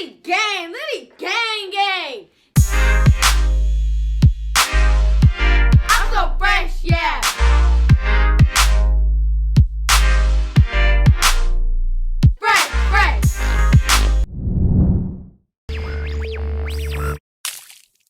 Liddy gang, Liddy gang gang. I'm so fresh, yeah. Fresh, fresh.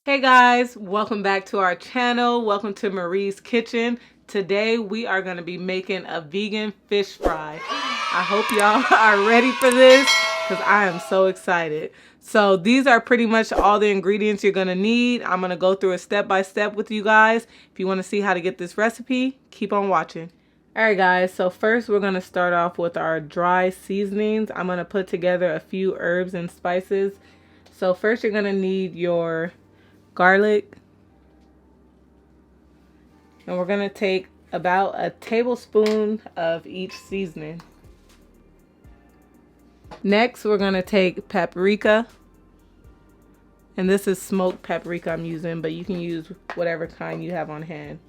Hey guys, welcome back to our channel. Welcome to Marie's Kitchen. Today we are going to be making a vegan fish fry. I hope y'all are ready for this because I am so excited. So these are pretty much all the ingredients you're going to need. I'm going to go through it step by step with you guys. If you want to see how to get this recipe, keep on watching. Alright guys, so first we're going to start off with our dry seasonings. I'm going to put together a few herbs and spices. So first you're going to need your garlic. And we're going to take about a tablespoon of each seasoning. Next, we're going to take paprika. And this is smoked paprika I'm using, but you can use whatever kind you have on hand.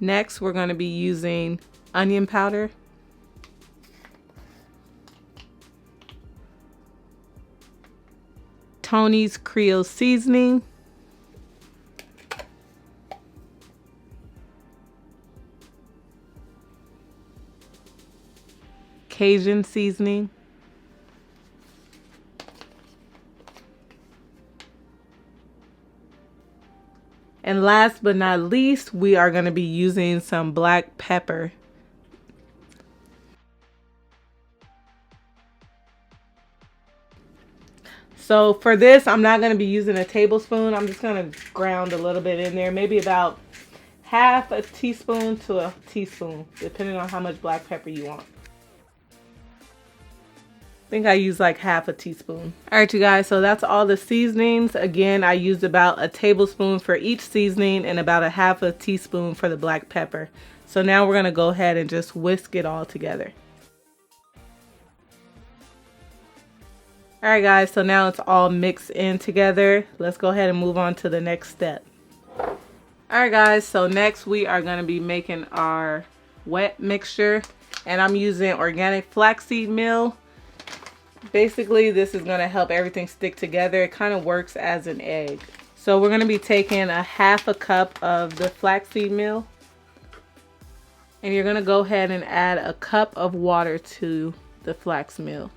Next, we're going to be using onion powder. Tony's Creole seasoning. Cajun seasoning. And last but not least, we are going to be using some black pepper. So for this, I'm not going to be using a tablespoon. I'm just going to ground a little bit in there, maybe about half a teaspoon to a teaspoon, depending on how much black pepper you want. I think I used like half a teaspoon. Alright you guys, so that's all the seasonings. Again, I used about a tablespoon for each seasoning and about a half a teaspoon for the black pepper. So now we're going to go ahead and just whisk it all together. Alright guys, so now it's all mixed in together. Let's go ahead and move on to the next step. Alright guys, so next we are going to be making our wet mixture. And I'm using organic flaxseed meal. Basically, this is going to help everything stick together. It kind of works as an egg. So we're going to be taking a half a cup of the flaxseed meal. And you're going to go ahead and add a cup of water to the flax meal.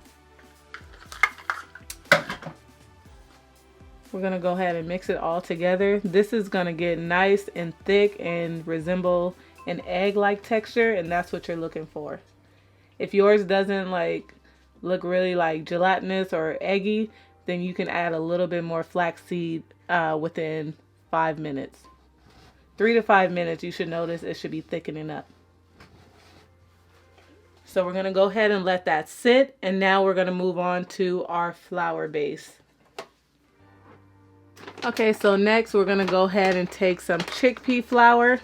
We're going to go ahead and mix it all together. This is going to get nice and thick and resemble an egg-like texture, and that's what you're looking for. If yours doesn't look really like gelatinous or eggy, then you can add a little bit more flaxseed within 5 minutes. 3 to 5 minutes, you should notice it should be thickening up. So we're going to go ahead and let that sit, and now we're going to move on to our flour base. Okay, so next we're going to go ahead and take some chickpea flour.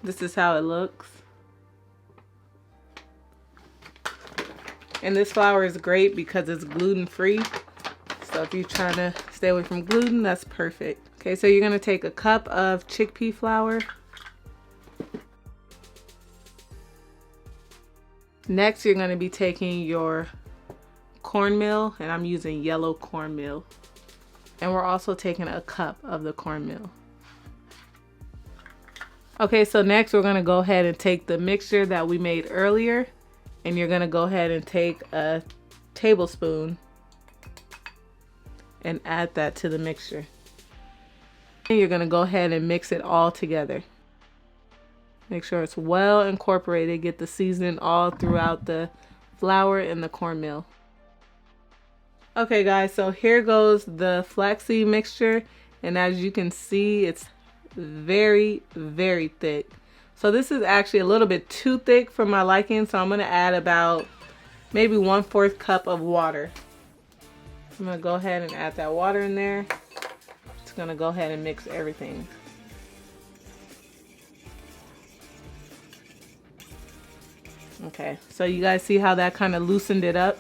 This is how it looks. And this flour is great because it's gluten-free. So if you're trying to stay away from gluten, that's perfect. Okay, so you're going to take a cup of chickpea flour. Next, you're going to be taking your cornmeal, and I'm using yellow cornmeal. And we're also taking a cup of the cornmeal. Okay, so next we're going to go ahead and take the mixture that we made earlier. And you're going to go ahead and take a tablespoon and add that to the mixture. And you're going to go ahead and mix it all together. Make sure it's well incorporated. Get the seasoning all throughout the flour and the cornmeal. Okay guys, so here goes the flaxseed mixture. And as you can see, it's very, very thick. So this is actually a little bit too thick for my liking, so I'm going to add about maybe 1/4 cup of water. I'm going to go ahead and add that water in there. Just going to go ahead and mix everything. Okay, so you guys see how that kind of loosened it up?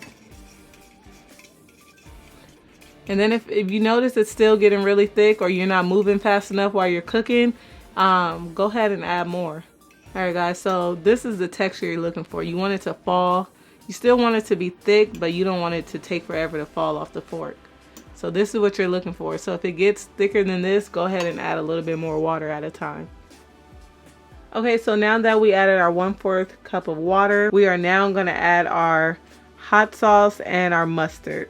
And then if you notice it's still getting really thick or you're not moving fast enough while you're cooking, go ahead and add more. Alright guys, so this is the texture you're looking for. You want it to fall You still want it to be thick, but you don't want it to take forever to fall off the fork. So this is what you're looking for. So if it gets thicker than this, go ahead and add a little bit more water at a time. Okay, so now that we added our 1/4 cup of water, we are now going to add our hot sauce and our mustard.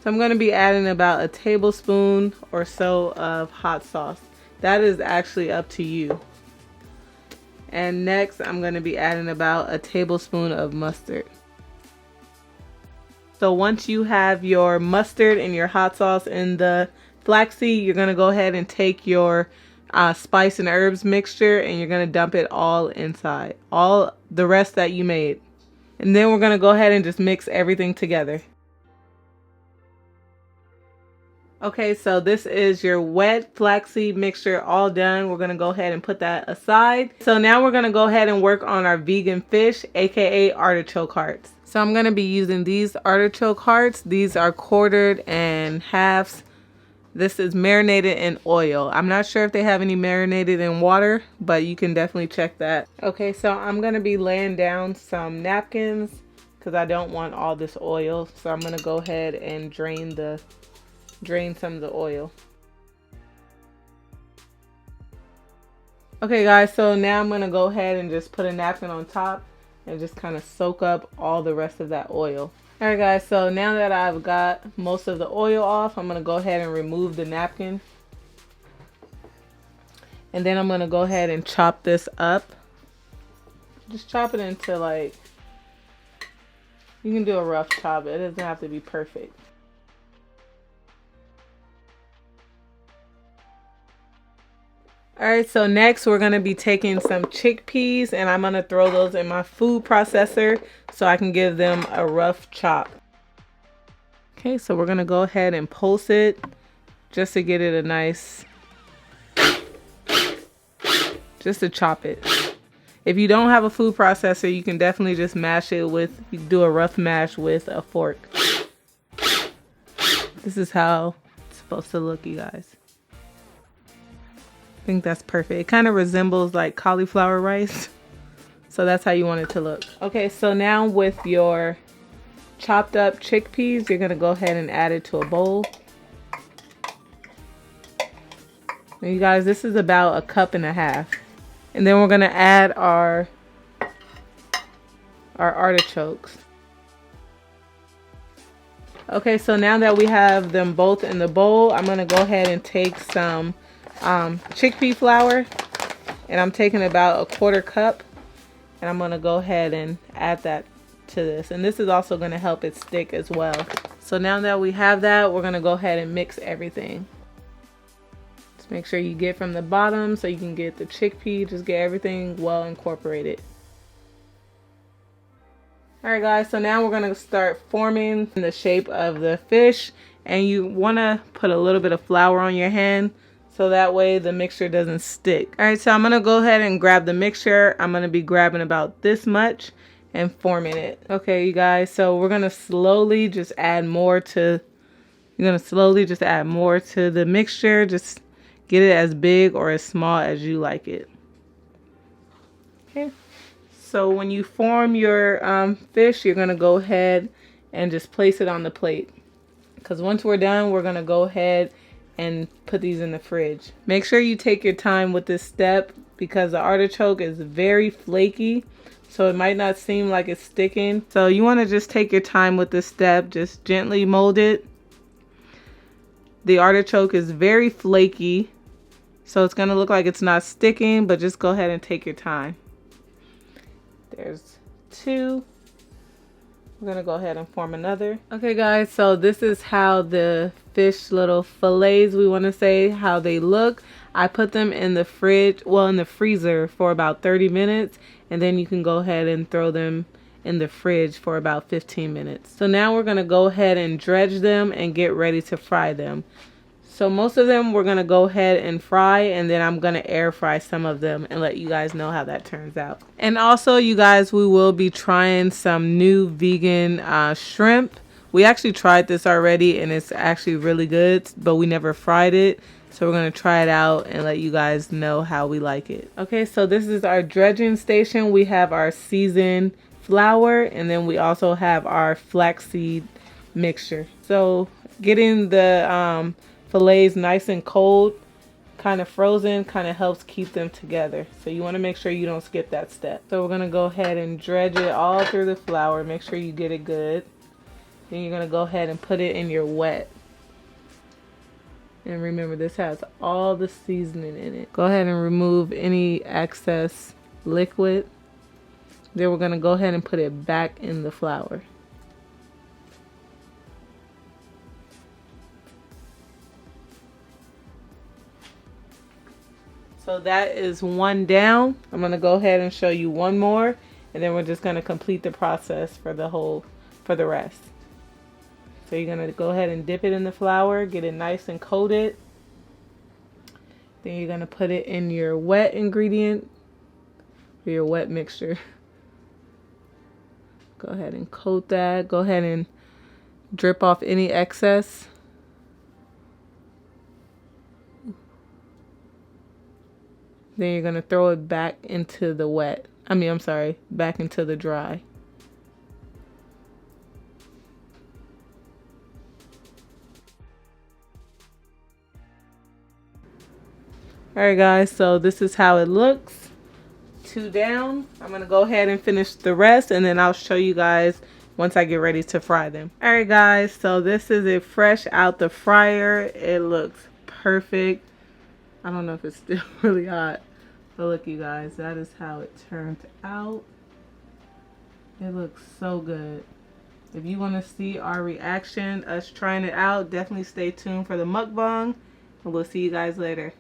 So I'm going to be adding about a tablespoon or so of hot sauce. That is actually up to you. And next, I'm going to be adding about a tablespoon of mustard. So once you have your mustard and your hot sauce in the flaxseed, you're going to go ahead and take your spice and herbs mixture and you're going to dump it all inside. All the rest that you made. And then we're going to go ahead and just mix everything together. Okay, so this is your wet flaxseed mixture all done. We're going to go ahead and put that aside. So now we're going to go ahead and work on our vegan fish, aka artichoke hearts. So I'm going to be using these artichoke hearts. These are quartered and halves. This is marinated in oil. I'm not sure if they have any marinated in water, but you can definitely check that. Okay, so I'm going to be laying down some napkins because I don't want all this oil. So I'm going to go ahead and drain some of the oil. Okay guys, so now I'm going to go ahead and just put a napkin on top and just kind of soak up all the rest of that oil. Alright guys, so now that I've got most of the oil off, I'm going to go ahead and remove the napkin. And then I'm going to go ahead and chop this up. Just chop it into like, you can do a rough chop, it doesn't have to be perfect. Alright, so next we're going to be taking some chickpeas and I'm going to throw those in my food processor so I can give them a rough chop. Okay, so we're going to go ahead and pulse it just to get it a nice, just to chop it. If you don't have a food processor, you can definitely just mash it with, you do a rough mash with a fork. This is how it's supposed to look, you guys. I think that's perfect. It kind of resembles like cauliflower rice. So that's how you want it to look. Okay, so now with your chopped up chickpeas, you're going to go ahead and add it to a bowl. And you guys, this is about 1.5 cups. And then we're going to add our artichokes. Okay, so now that we have them both in the bowl, I'm going to go ahead and take some chickpea flour, and I'm taking about 1/4 cup, and I'm going to go ahead and add that to this, and this is also going to help it stick as well. So now that we have that, we're going to go ahead and mix everything. Just make sure you get from the bottom so you can get the chickpea, just get everything well incorporated. Alright guys, so now we're going to start forming the shape of the fish, and you want to put a little bit of flour on your hand so that way the mixture doesn't stick. Alright, so I'm going to go ahead and grab the mixture. I'm going to be grabbing about this much and forming it. Okay, you guys, so we're going to slowly just add more to, the mixture. Just get it as big or as small as you like it. Okay, so when you form your fish, you're going to go ahead and just place it on the plate. Because once we're done, we're going to go ahead and put these in the fridge. Make sure you take your time with this step because the artichoke is very flaky, so it might not seem like it's sticking. So you want to just take your time with this step. Just gently mold it. The artichoke is very flaky, so it's going to look like it's not sticking, but just go ahead and take your time. There's 2. We're going to go ahead and form another. Okay guys, so this is how the fish little fillets, we want to say, how they look. I put them in the fridge, well, in the freezer for about 30 minutes, and then you can go ahead and throw them in the fridge for about 15 minutes. So now we're going to go ahead and dredge them and get ready to fry them. So most of them we're going to go ahead and fry, and then I'm going to air fry some of them and let you guys know how that turns out. And also, you guys, we will be trying some new vegan shrimp. We actually tried this already and it's actually really good, but we never fried it. So we're going to try it out and let you guys know how we like it. Okay, so this is our dredging station. We have our seasoned flour, and then we also have our flaxseed mixture. So getting the fillets nice and cold, kind of frozen, kind of helps keep them together. So you want to make sure you don't skip that step. So we're going to go ahead and dredge it all through the flour. Make sure you get it good. Then you're going to go ahead and put it in your wet. And remember, this has all the seasoning in it. Go ahead and remove any excess liquid. Then we're going to go ahead and put it back in the flour. So that is one down. I'm going to go ahead and show you one more, and then we're just going to complete the process for the rest. So you're going to go ahead and dip it in the flour, get it nice and coated. Then you're going to put it in your wet ingredient, or your wet mixture. Go ahead and coat that. Go ahead and drip off any excess. Then you're going to throw it back into the wet. Back into the dry. Alright guys, so this is how it looks. 2 down. I'm going to go ahead and finish the rest, and then I'll show you guys once I get ready to fry them. Alright guys, so this is it fresh out the fryer. It looks perfect. I don't know if it's still really hot, but look you guys, that is how it turned out. It looks so good. If you want to see our reaction, us trying it out, definitely stay tuned for the mukbang, and we'll see you guys later.